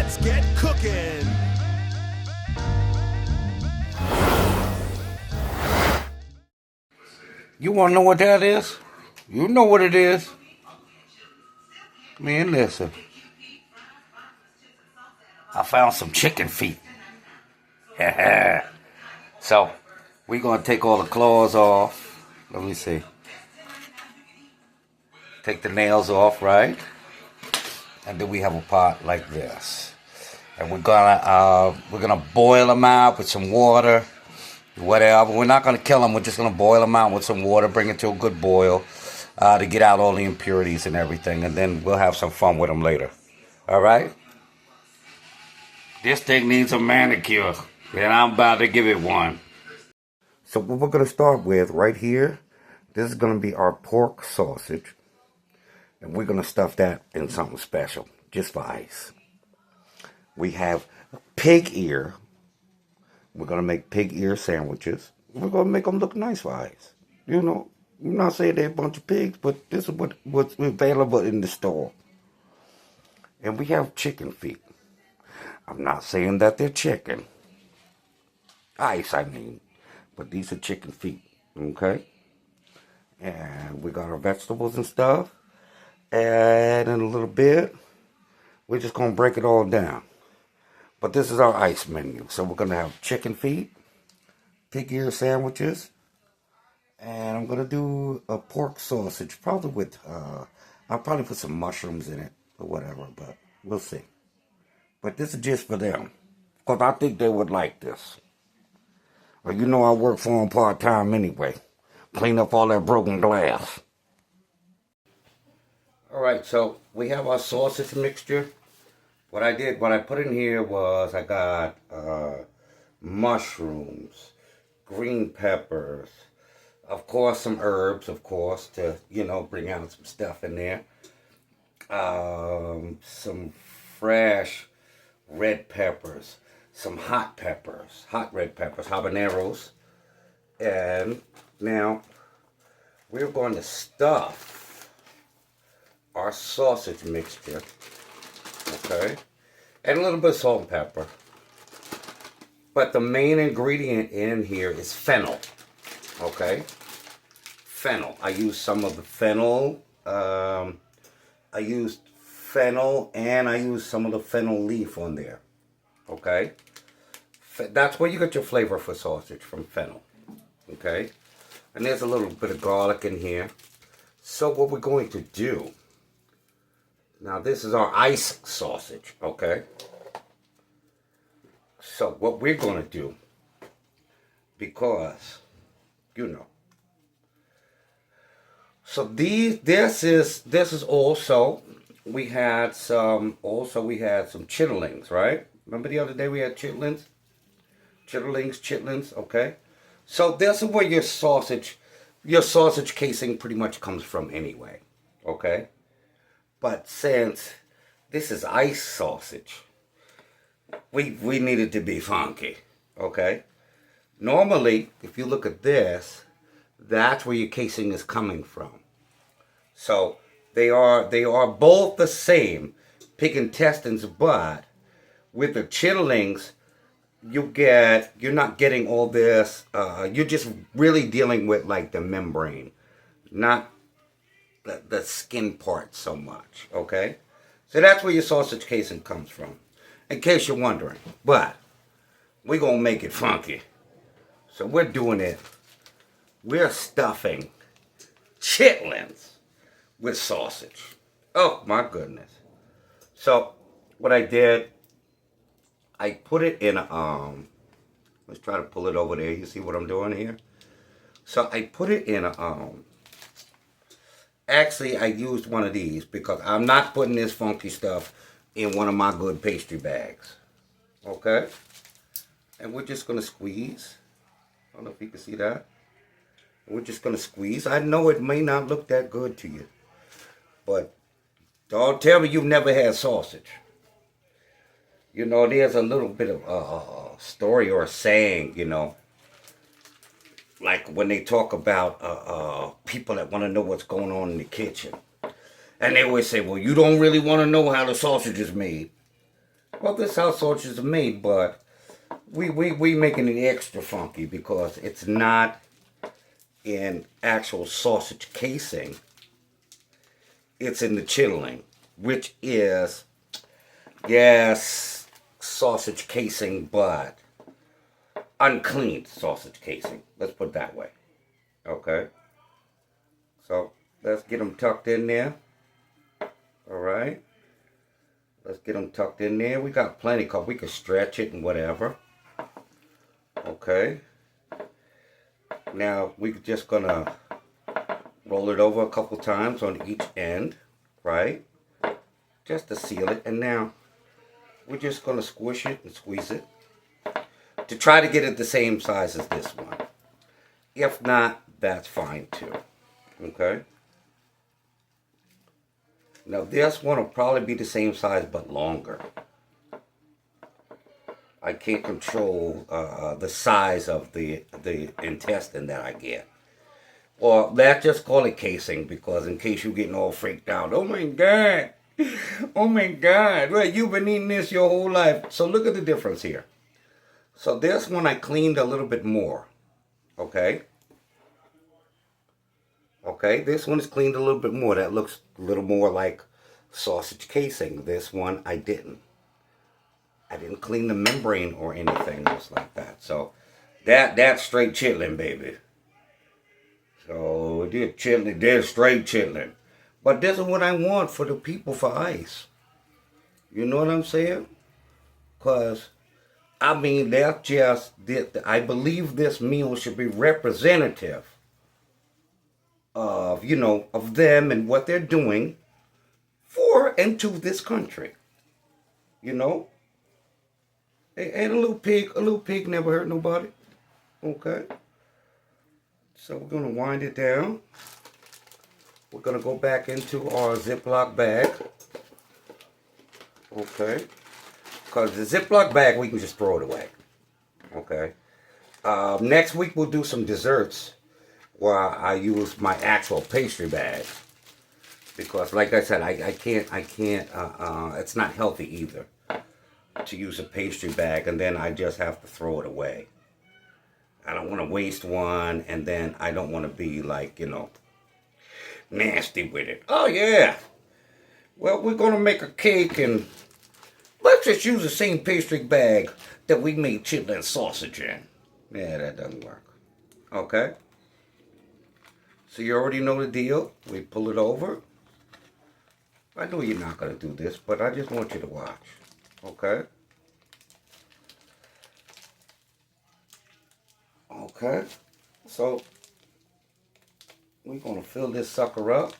let's get cooking. You want to know what that is? You know what it is. Man, listen. I found some chicken feet. So, we're going to take all the claws off. Let me see. Take the nails off, right? And then we have a pot like this. And we're gonna boil them out with some water, whatever. We're not gonna kill them. We're just gonna boil them out with some water, bring it to a good boil, to get out all the impurities and everything, and then we'll have some fun with them later. All right? This thing needs a manicure, and I'm about to give it one. So what we're gonna start with right here, this is gonna be our pork sausage, and we're gonna stuff that in something special, just for ice. We have pig ear. We're going to make pig ear sandwiches. We're going to make them look nice for ice. You know, I'm not saying they're a bunch of pigs, but this is what's available in the store. And we have chicken feet. I'm not saying that they're chicken. Ice, I mean. But these are chicken feet, okay? And we got our vegetables and stuff. And in a little bit, we're just going to break it all down. But this is our ice menu. So we're going to have chicken feet, pig ear sandwiches, and I'm going to do a pork sausage, probably with, I'll probably put some mushrooms in it or whatever, but we'll see. But this is just for them, because I think they would like this. Well, you know I work for them part-time anyway. Clean up all that broken glass. All right, so we have our sausage mixture. What I put in here was I got mushrooms, green peppers, of course some herbs, of course, to, you know, bring out some stuff in there. Some fresh red peppers, some hot peppers, hot red peppers, habaneros. And now we're going to stuff our sausage mixture. Okay, and a little bit of salt and pepper. But the main ingredient in here is fennel. Okay, fennel. I used some of the fennel. I used fennel and I used some of the fennel leaf on there. Okay, that's where you get your flavor for sausage, from fennel. Okay, and there's a little bit of garlic in here. So what we're going to do. Now, this is our ice sausage, okay? So, what we're going to do, because, you know. So, this is also, we had some chitterlings, right? Remember the other day we had chitlins? Chitlins, okay? So, this is where your sausage casing pretty much comes from anyway, okay? But since this is ice sausage, we needed to be funky, okay? Normally, if you look at this, that's where your casing is coming from. So they are both the same, pig intestines, but with the chitterlings, you're not getting all this. You're just really dealing with like the membrane, not the skin part so much, okay? So that's where your sausage casing comes from, in case you're wondering. But we're going to make it funky. So we're doing it. We're stuffing chitlins with sausage. Oh, my goodness. So what I did, I put it in a, let's try to pull it over there. You see what I'm doing here? So I put it in a, actually, I used one of these because I'm not putting this funky stuff in one of my good pastry bags. Okay? And we're just going to squeeze. I don't know if you can see that. We're just going to squeeze. I know it may not look that good to you. But don't tell me you've never had sausage. You know, there's a little bit of a story or a saying, you know. Like when they talk about people that want to know what's going on in the kitchen. And they always say, well, you don't really want to know how the sausage is made. Well, this is how sausages are made, but we making it extra funky because it's not in actual sausage casing. It's in the chittering, which is, yes, sausage casing, but uncleaned sausage casing. Let's put it that way. Okay. So let's get them tucked in there. All right. Let's get them tucked in there. We got plenty because we can stretch it and whatever. Okay. Now we're just gonna roll it over a couple times on each end, right? Just to seal it. And now we're just gonna squish it and squeeze it to try to get it the same size as this one. If not, that's fine too. Okay. Now this one will probably be the same size but longer. I can't control the size of the intestine that I get. Or let's just call it casing, because in case you're getting all freaked out. Oh my God. Oh my God. Well, you've been eating this your whole life. So look at the difference here. So this one I cleaned a little bit more. Okay. Okay, this one is cleaned a little bit more. That looks a little more like sausage casing. This one I didn't. I didn't clean the membrane or anything else like that. So that's straight chitlin, baby. So they're chitlin, they're straight chitlin. But this is what I want for the people for ice. You know what I'm saying? Because, I mean, that's just, I believe this meal should be representative of, you know, of them and what they're doing for and to this country. You know? And a little pig never hurt nobody. Okay? So we're going to wind it down. We're going to go back into our Ziploc bag. Okay? Because the Ziploc bag, we can just throw it away. Okay? Next week we'll do some desserts where I use my actual pastry bag. Because like I said, I can't, it's not healthy either to use a pastry bag and then I just have to throw it away. I don't want to waste one, and then I don't want to be like, you know, nasty with it. Oh yeah, well, we're going to make a cake and let's just use the same pastry bag that we made chitlin sausage in. Yeah, that doesn't work. Okay. So you already know the deal. We pull it over. I know you're not going to do this, but I just want you to watch. Okay. Okay. So we're going to fill this sucker up.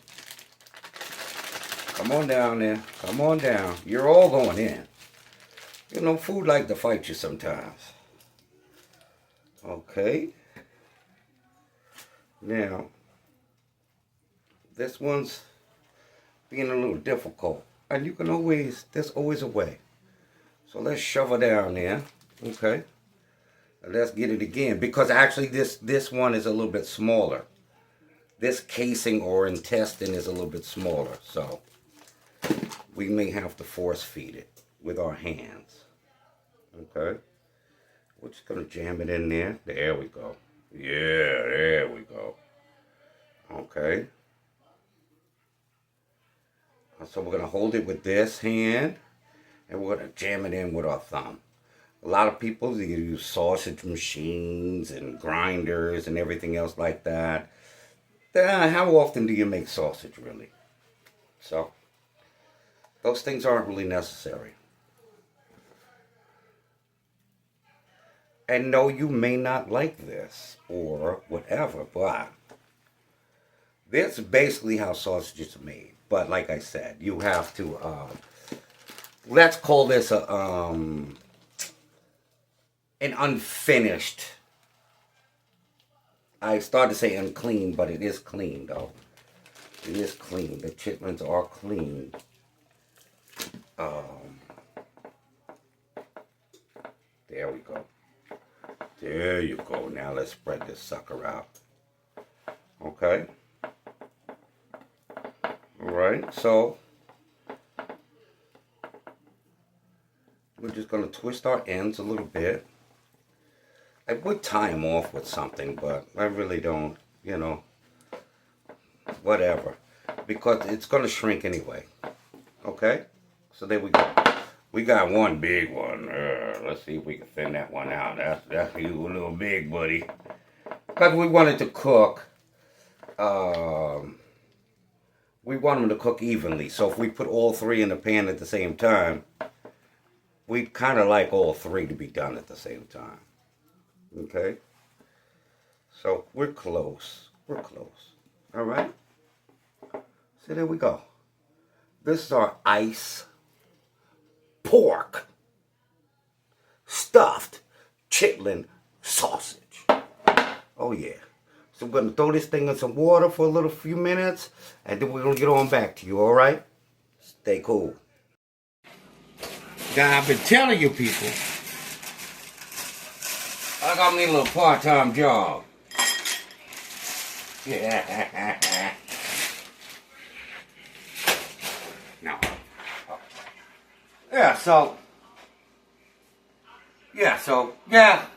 Come on down there. Come on down. You're all going in. You know, food like to fight you sometimes. Okay. Now, this one's being a little difficult. And you can always, there's always a way. So let's shove it down there. Okay. And let's get it again. Because actually this one is a little bit smaller. This casing or intestine is a little bit smaller. So we may have to force feed it with our hands. Okay. We're just going to jam it in there. There we go. Yeah, there we go. Okay. So we're going to hold it with this hand. And we're going to jam it in with our thumb. A lot of people, they use sausage machines and grinders and everything else like that. How often do you make sausage, really? So, those things aren't really necessary. And no, you may not like this or whatever, but this is basically how sausages are made. But like I said, you have to, let's call this a, an unfinished. I started to say unclean, but it is clean though. It is clean. The chitlins are clean. There we go. There you go. Now let's spread this sucker out. Okay. All right. So we're just going to twist our ends a little bit. I would tie them off with something, but I really don't, you know, whatever. Because it's going to shrink anyway. Okay? So there we go. We got one big one. Let's see if we can thin that one out. That's you a little big, buddy. Because we wanted to cook. We want them to cook evenly. So if we put all three in the pan at the same time, we kind of like all three to be done at the same time. Okay? So we're close. We're close. All right? So there we go. This is our ice pork stuffed chitlin sausage. Oh yeah. So we're going to throw this thing in some water for a few minutes, and then we're going to get on back to you, all right? Stay cool. Now, I've been telling you people, I got me a little part-time job. Yeah. No. Yeah,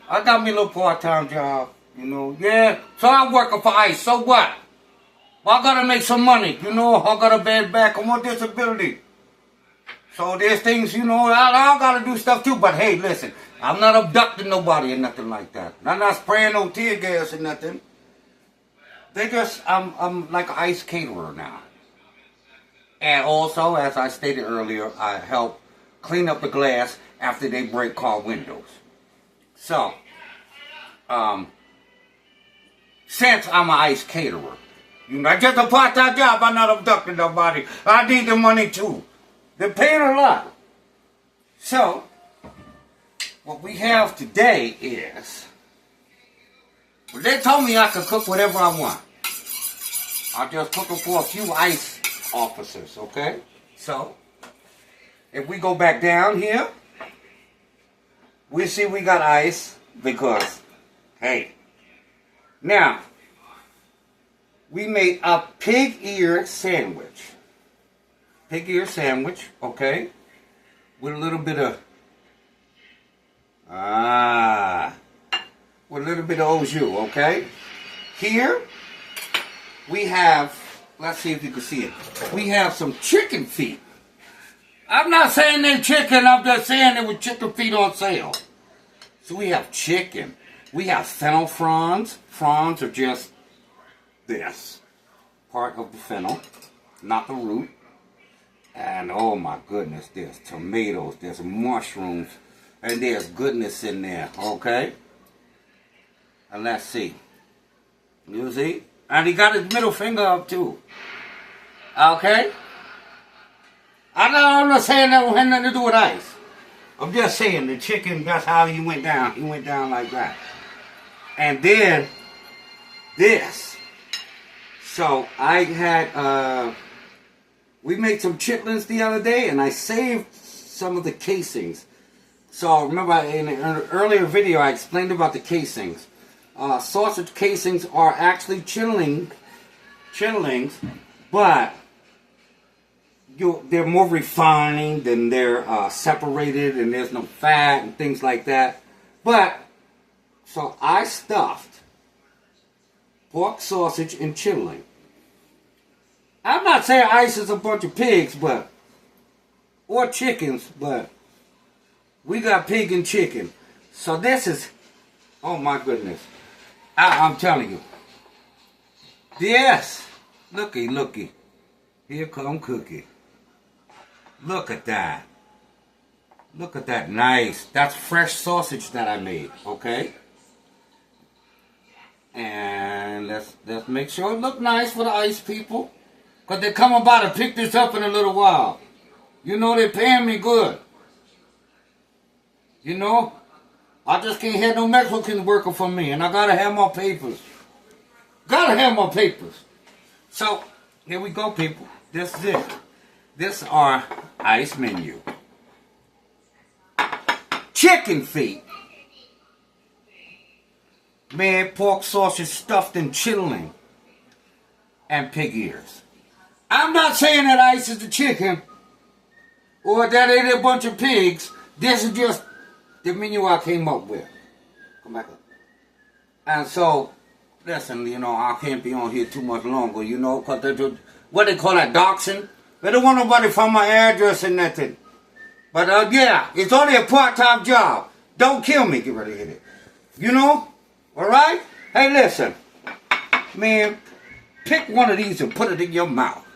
I got me a little part-time job, you know, yeah. So I'm working for ICE, so what? Well, I gotta make some money, you know, I got a bad back, I'm on disability. So there's things, you know, I gotta do stuff too, but hey, listen, I'm not abducting nobody or nothing like that. I'm not spraying no tear gas or nothing. I'm like an ICE caterer now. And also, as I stated earlier, I help clean up the glass after they break car windows. So, since I'm an ICE caterer, you know, just a part-time job, I'm not abducting nobody. I need the money too. They're paying a lot. So, what we have today is, well, they told me I could cook whatever I want. I'm just cooking for a few ICE officers, okay? So, if we go back down here, we see we got ice because, hey, now, we made a pig ear sandwich. Pig ear sandwich, okay? With a little bit of, with a little bit of au jus, okay? Here, we have, let's see if you can see it. We have some chicken feet. I'm not saying they're chicken, I'm just saying there were chicken feet on sale. So we have chicken. We have fennel fronds. Fronds are just this part of the fennel, not the root. And oh my goodness, there's tomatoes, there's mushrooms, and there's goodness in there, okay? And let's see. You see? And he got his middle finger up too. Okay? I'm not saying that had nothing to do with ice. I'm just saying the chicken, that's how he went down. He went down like that. And then, this. So, I had, we made some chitlins the other day, and I saved some of the casings. So, remember in an earlier video, I explained about the casings. Sausage casings are actually chitlins, but they're more refined and they're separated and there's no fat and things like that. But, so I stuffed pork sausage and chitlin. I'm not saying ice is a bunch of pigs, but, or chickens, but we got pig and chicken. So this is, oh my goodness. I'm telling you. Yes. Looky. Here come Cookie. Look at that. Look at that. Nice. That's fresh sausage that I made. Okay? And let's make sure it look nice for the ice people. Because they're coming by to pick this up in a little while. You know, they're paying me good. You know? I just can't have no Mexicans working for me, and I gotta have my papers. Gotta have my papers. So, here we go, people. This is it. This is our ice menu. Chicken feet. Man, pork sausage stuffed in chitlin. And pig ears. I'm not saying that ice is the chicken, or that ain't a bunch of pigs, This is just the menu I came up with. Come back up. And so, listen, I can't be on here too much longer, because what they call that, doxing. They don't want nobody from my address or nothing. But yeah, it's only a part-time job. Don't kill me. Get ready to hit it. All right? Hey, listen. Man, pick one of these and put it in your mouth.